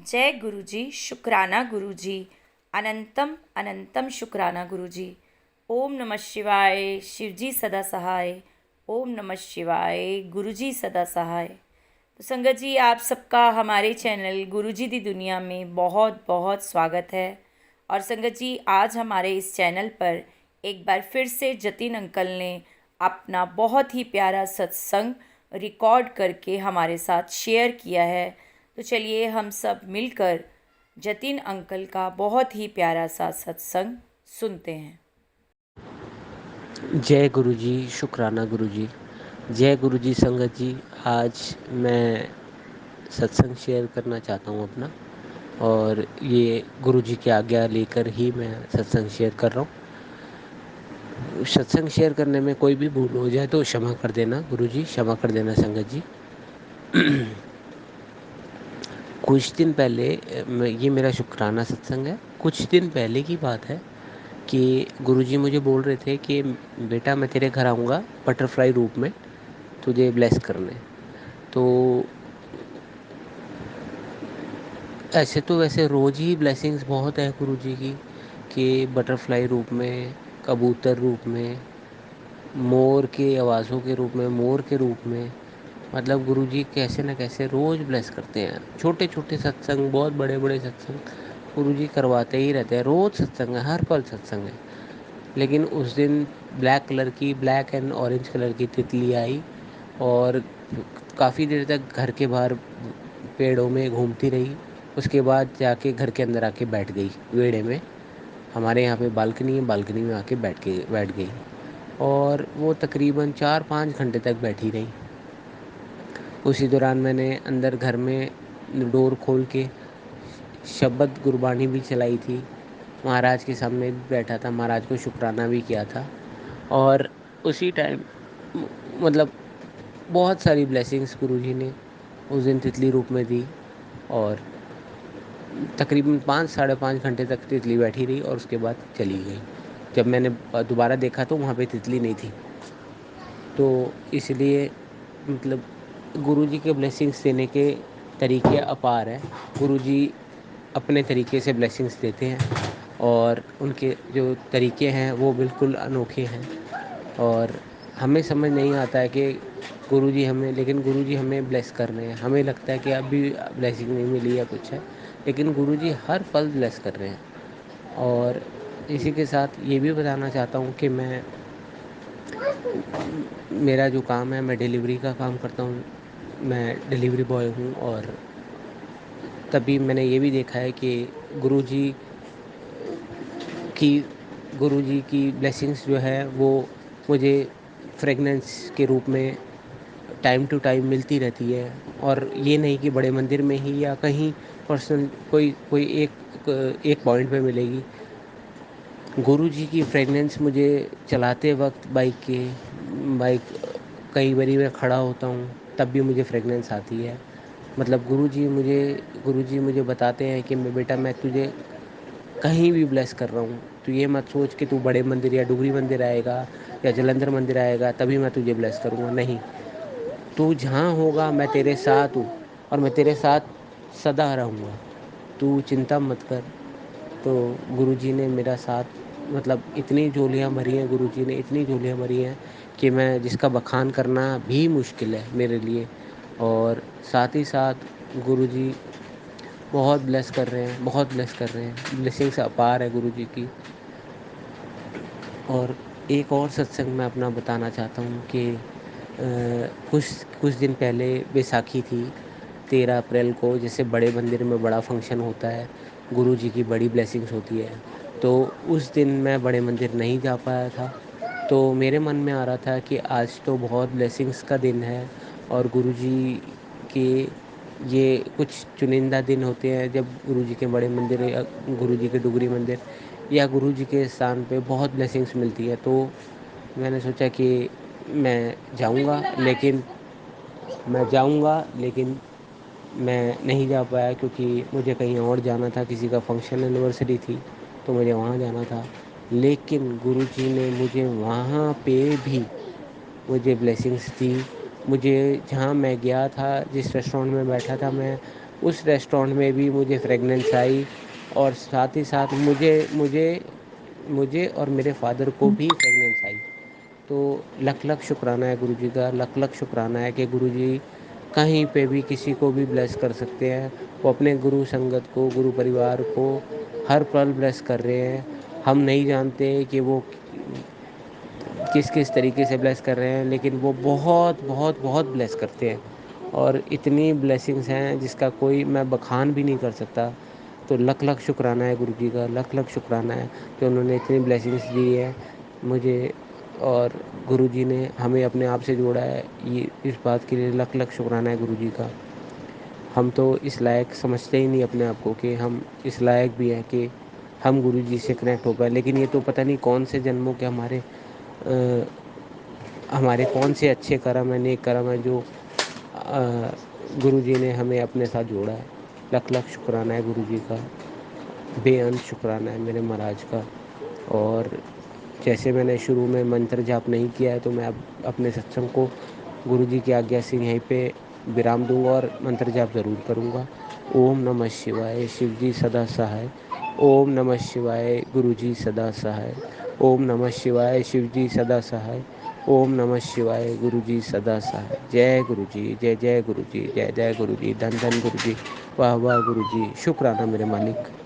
जय गुरुजी, शुक्राना गुरुजी, अनंतम अनंतम शुक्राना गुरुजी। ओम नमः शिवाय, शिवजी सदा सहाय। ओम नमः शिवाय, गुरुजी सदा सहाय। तो संगत जी, आप सबका हमारे चैनल गुरुजी दी दुनिया में बहुत बहुत स्वागत है। और संगत जी, आज हमारे इस चैनल पर एक बार फिर से जतिन अंकल ने अपना बहुत ही प्यारा सत्संग रिकॉर्ड करके हमारे साथ शेयर किया है। तो चलिए हम सब मिलकर जतिन अंकल का बहुत ही प्यारा सा सत्संग सुनते हैं। जय गुरुजी, शुक्राना गुरुजी। जय गुरुजी संगत जी। आज मैं सत्संग शेयर करना चाहता हूँ अपना, और ये गुरुजी की आज्ञा लेकर ही मैं सत्संग शेयर कर रहा हूँ। सत्संग शेयर करने में कोई भी भूल हो जाए तो क्षमा कर देना गुरुजी, क्षमा कर देना संगत जी। कुछ दिन पहले ये मेरा शुक्राना सत्संग है। कुछ दिन पहले की बात है कि गुरुजी मुझे बोल रहे थे कि बेटा मैं तेरे घर आऊँगा बटरफ्लाई रूप में तुझे ब्लेस करने। तो ऐसे तो वैसे रोज़ ही ब्लेसिंग्स बहुत है गुरुजी की, कि बटरफ्लाई रूप में, कबूतर रूप में, मोर के आवाज़ों के रूप में, मोर के रूप में, मतलब गुरुजी कैसे न कैसे रोज़ ब्लेस करते हैं। छोटे छोटे सत्संग, बहुत बड़े बड़े सत्संग गुरुजी करवाते ही रहते हैं। रोज़ सत्संग है, हर पल सत्संग है। लेकिन उस दिन ब्लैक एंड ऑरेंज कलर की तितली आई और काफ़ी देर तक घर के बाहर पेड़ों में घूमती रही। उसके बाद जाके घर के अंदर आके बैठ गई वेड़े में। हमारे यहाँ पे बालकनी है, बालकनी में आके बैठ गई, और वो तकरीबन 4-5 घंटे तक बैठी रही। उसी दौरान मैंने अंदर घर में डोर खोल के शब्द गुरबानी भी चलाई थी। महाराज के सामने भी बैठा था, महाराज को शुक्राना भी किया था। और उसी टाइम मतलब बहुत सारी ब्लेसिंग्स गुरुजी ने उस दिन तितली रूप में दी। और तकरीबन 5-5.5 घंटे तक तितली बैठी रही और उसके बाद चली गई। जब मैंने दोबारा देखा तो वहाँ पे तितली नहीं थी। तो इसलिए मतलब गुरुजी के ब्लेसिंग्स देने के तरीके अपार हैं। गुरुजी अपने तरीके से ब्लेसिंग्स देते हैं, और उनके जो तरीके हैं वो बिल्कुल अनोखे हैं। और हमें समझ नहीं आता है कि गुरुजी हमें, लेकिन गुरुजी हमें ब्लेस कर रहे हैं। हमें लगता है कि अभी ब्लेसिंग नहीं मिली या कुछ है, लेकिन गुरुजी हर पल ब्लेस कर रहे हैं। और इसी के साथ ये भी बताना चाहता हूँ कि मेरा जो काम है, मैं डिलीवरी का काम करता हूँ। मैं डिलीवरी बॉय हूँ, और तभी मैंने ये भी देखा है कि गुरुजी की गुरुजी की ब्लेसिंग्स जो है वो मुझे फ्रेगनेंस के रूप में टाइम टू टाइम मिलती रहती है। और ये नहीं कि बड़े मंदिर में ही या कहीं पर्सनल कोई कोई एक पॉइंट पे मिलेगी। गुरुजी की फ्रेगनेंस मुझे चलाते वक्त बाइक कई बारी मैं खड़ा होता हूँ तब भी मुझे फ्रेगनेंस आती है। मतलब गुरुजी मुझे बताते हैं कि मैं बेटा, मैं तुझे कहीं भी ब्लेस कर रहा हूँ। तो ये मत सोच कि तू बड़े मंदिर या डुगरी मंदिर आएगा या जलंधर मंदिर आएगा तभी मैं तुझे ब्लेस करूँगा। नहीं, तू जहाँ होगा मैं तेरे साथ हूँ, और मैं तेरे साथ सदा रहूँगा। तू चिंता मत कर। तो गुरुजी ने मेरा साथ, मतलब इतनी झोलियाँ भरी हैं, गुरुजी ने इतनी झोलियाँ भरी हैं कि मैं जिसका बखान करना भी मुश्किल है मेरे लिए। और साथ ही साथ गुरुजी बहुत ब्लेस कर रहे हैं, बहुत ब्लेस कर रहे हैं। ब्लेसिंग्स अपार है गुरुजी की। और एक और सत्संग मैं अपना बताना चाहता हूँ कि कुछ कुछ दिन पहले बैसाखी थी, 13 अप्रैल को। जैसे बड़े मंदिर में बड़ा फंक्शन होता है, गुरुजी की बड़ी ब्लेसिंग्स होती है। तो उस दिन मैं बड़े मंदिर नहीं जा पाया था। तो मेरे मन में आ रहा था कि आज तो बहुत ब्लेसिंग्स का दिन है, और गुरुजी के ये कुछ चुनिंदा दिन होते हैं जब गुरुजी के बड़े मंदिर या गुरुजी के डुगरी मंदिर या गुरुजी के स्थान पे बहुत ब्लेसिंग्स मिलती है। तो मैंने सोचा कि मैं जाऊंगा, लेकिन मैं नहीं जा पाया, क्योंकि मुझे कहीं और जाना था, किसी का फंक्शन एनिवर्सरी थी तो मुझे वहाँ जाना था। लेकिन गुरुजी ने मुझे वहाँ पे भी मुझे ब्लेसिंग्स दी। मुझे जहाँ मैं गया था, जिस रेस्टोरेंट में बैठा था मैं, उस रेस्टोरेंट में भी मुझे फ्रेगनेंस आई और साथ ही साथ मुझे मुझे मुझे और मेरे फादर को भी फ्रेगनेंस आई। तो लख लख शुक्राना है गुरुजी का, लख लख शुक्राना है कि गुरुजी कहीं पे भी किसी को भी ब्लेस कर सकते हैं। वो अपने गुरु संगत को, गुरु परिवार को हर पल ब्लेस कर रहे हैं। हम नहीं जानते कि वो किस किस तरीके से ब्लेस कर रहे हैं, लेकिन वो बहुत बहुत बहुत ब्लेस करते हैं और इतनी ब्लेसिंग्स हैं जिसका कोई मैं बखान भी नहीं कर सकता। तो लख लख शुक्राना है गुरुजी का, लख लख शुक्राना है कि उन्होंने इतनी ब्लेसिंग्स दी है मुझे और गुरुजी ने हमें अपने आप से जोड़ा है। ये इस बात के लिए लख लख शुक्राना है गुरुजी का। हम तो इस लायक समझते ही नहीं अपने आप को कि हम इस लायक भी हैं कि हम गुरुजी से कनेक्ट हो पाए, लेकिन ये तो पता नहीं कौन से जन्मों के हमारे कौन से अच्छे कर्म हैं, नेक कर्म हैं जो गुरुजी ने हमें अपने साथ जोड़ा है। लख लख शुक्राना है गुरुजी का, बेअंत शुक्राना है मेरे महाराज का। और जैसे मैंने शुरू में मंत्र जाप नहीं किया है, तो मैं अब अपने सत्संग को गुरुजी की आज्ञा से यहीं पे विराम दूंगा और मंत्र जाप ज़रूर करूंगा। ओम नमः शिवाय, शिव जी सदा सहाय। ओम नमः शिवाय, गुरुजी सदा सहाय। ओम नमः शिवाय, शिव जी सदा सहाय। ओम नमः शिवाय, गुरुजी सदा सहाय। जय गुरुजी, जय जय गुरुजी, जय जय गुरुजी, धन धन गुरुजी, वाह वाह गुरुजी। शुक्राना मेरे मालिक।